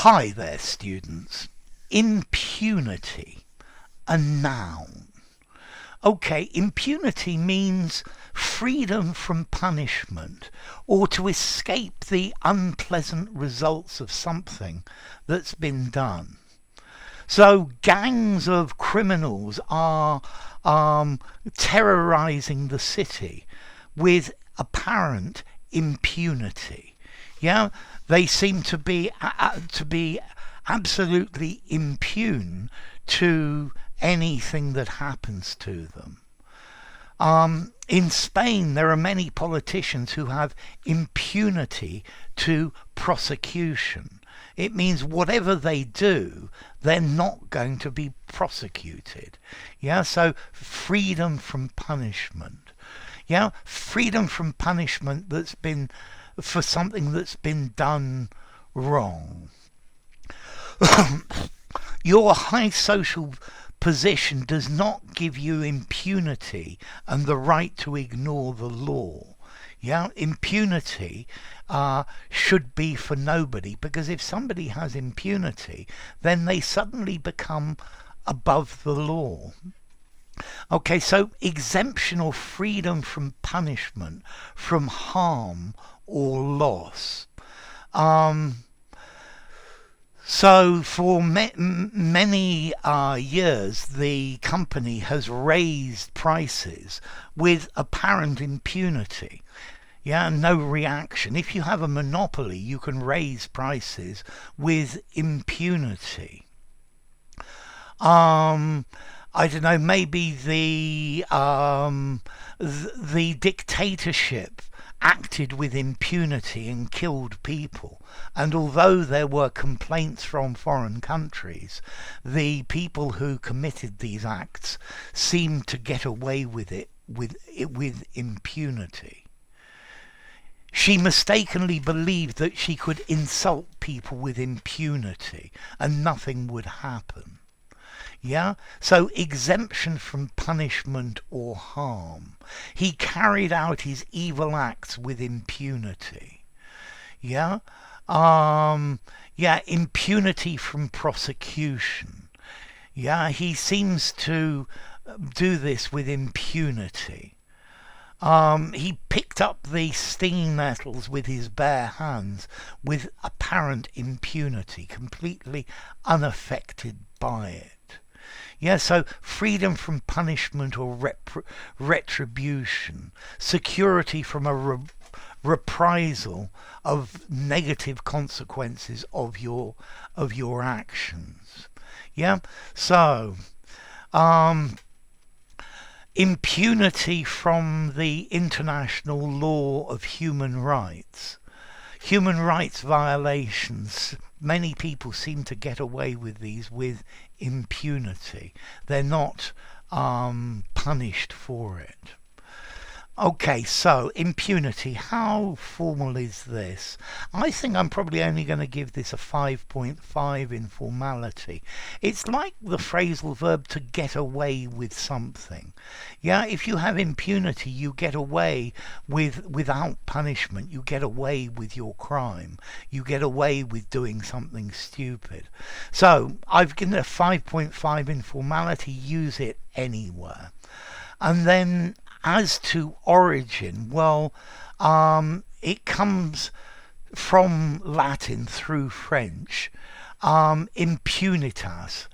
Hi there, students. Impunity, a noun. Okay, impunity means freedom from punishment or to escape the unpleasant results of something that's been done. So gangs of criminals are terrorizing the city with apparent impunity. Yeah, they seem to be absolutely impune to anything that happens to them. In Spain, there are many politicians who have impunity to prosecution. It means whatever they do, they're not going to be prosecuted. Yeah, so freedom from punishment. Yeah, freedom from punishment that's been for something that's been done wrong. Your high social position does not give you impunity and the right to ignore the law. Yeah, impunity should be for nobody, because if somebody has impunity, then they suddenly become above the law. Okay, so exemption or freedom from punishment, from harm or loss. So for many years, the company has raised prices with apparent impunity. Yeah, no reaction. If you have a monopoly, you can raise prices with impunity. I don't know, maybe the dictatorship acted with impunity and killed people. And although there were complaints from foreign countries, the people who committed these acts seemed to get away with it with impunity. She mistakenly believed that she could insult people with impunity and nothing would happen. Yeah, so exemption from punishment or harm. He carried out his evil acts with impunity. Yeah, impunity from prosecution. Yeah, he seems to do this with impunity. He picked up the stinging nettles with his bare hands with apparent impunity, completely unaffected by it. Yeah, so freedom from punishment or retribution, security from a reprisal of negative consequences of your actions. Yeah, so impunity from the international law of human rights. Human rights violations, many people seem to get away with these with impunity. They're not punished for it. Okay, so impunity, how formal is this? I think I'm probably only going to give this a 5.5 in formality. It's like the phrasal verb to get away with something. Yeah, if you have impunity, you get away without punishment. You get away with your crime. You get away with doing something stupid. So I've given it a 5.5 in formality. Use it anywhere. And then as to origin, well, it comes from Latin through French. Impunitas.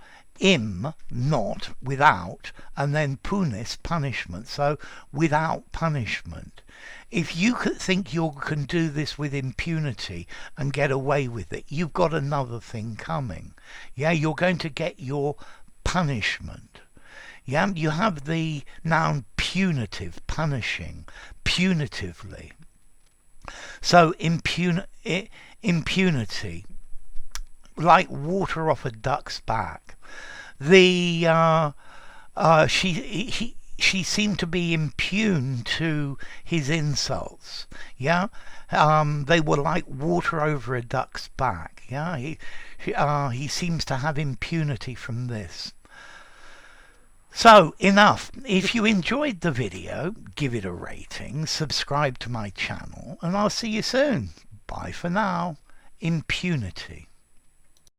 Not, without, and then punis, punishment. So without punishment. If you think you can do this with impunity and get away with it, you've got another thing coming. Yeah, you're going to get your punishment. Yeah, you have the noun punitive, punishing, punitively. So impunity, like water off a duck's back. She seemed to be impune to his insults. Yeah, they were like water over a duck's back. Yeah, he seems to have impunity from this. So, enough. If you enjoyed the video, give it a rating, subscribe to my channel, and I'll see you soon. Bye for now. Impunity.